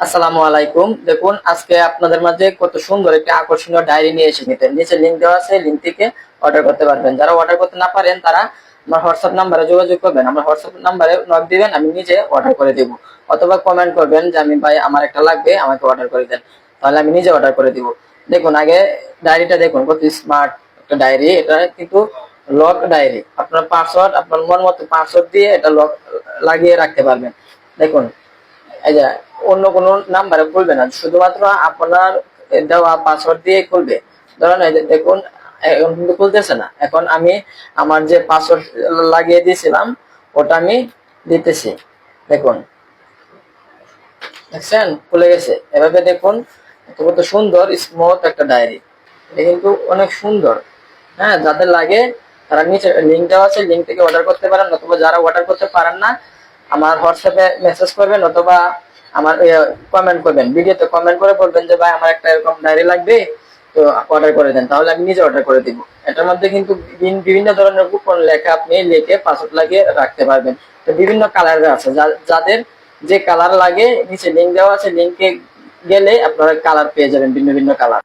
আসসালামু আলাইকুম। দেখুন আজকে আপনাদের মাঝে কত সুন্দর একটি আকর্ষণীয় ডায়েরি নিয়ে এসে নিতে নিচে লিংক দেওয়া আছে, লিংক থেকে অর্ডার করতে পারবেন। যারা অর্ডার করতে না পারেন তারা আমার হোয়াটসঅ্যাপ নাম্বারে যোগাযোগ করবেন, আমার হোয়াটসঅ্যাপ নাম্বারে নক দিবেন, আমি নিজে অর্ডার করে দিব। অথবা কমেন্ট করবেন যে আমি ভাই আমার একটা লাগবে, আমাকে অর্ডার করে দেন, তাহলে আমি নিজে অর্ডার করে দিব। দেখুন আগে ডায়েরিটা দেখুন, কত স্মার্ট একটা ডায়েরি। এটা কিন্তু লক ডায়েরি, আপনার পাসওয়ার্ড আপনার মন মতো পাসওয়ার্ড দিয়ে এটা লক লাগিয়ে রাখতে পারবেন। দেখুন এই যে অন্য কোনো নাম্বারে খুলবে না, শুধুমাত্র আপনার দেওয়া পাসওয়ার্ড দিয়ে খুলবে। ধরেন এই যে দেখুন এখন কিন্তু খুলতেছে না, এখন আমি আমার যে পাসওয়ার্ড লাগিয়ে দিয়েছিলাম ওটা আমি দিতেছি। দেখুন দেখছেন খুলে গেছে। এভাবে দেখুন কত সুন্দর স্মুথ একটা ডায়েরি, এটা কিন্তু অনেক সুন্দর। হ্যাঁ, যাদের লাগে তারা নিচে লিঙ্ক দেওয়া আছে, লিঙ্ক থেকে অর্ডার করতে পারেন। অথবা যারা অর্ডার করতে পারেন না আমার হোয়াটসঅ্যাপে মেসেজ করবেন, অথবা আমার কমেন্ট করবেন, ভিডিওতে কমেন্ট করে বলবেন যে ভাই আমার একটা এরকম ডায়েরি লাগবে, তো অর্ডার করে দেন, তাহলে আমি নিজে অর্ডার করে দিব। এটার মধ্যে কিন্তু বিভিন্ন ধরনের কুপন লেখা আপনি লিখে পাসওয়ার্ড লাগিয়ে রাখতে পারবেন। তো বিভিন্ন কালারের আছে, যাদের যে কালার লাগে নিচে লিঙ্ক দেওয়া আছে, লিঙ্কে গেলে আপনারা কালার পেয়ে যাবেন, ভিন্ন ভিন্ন কালার।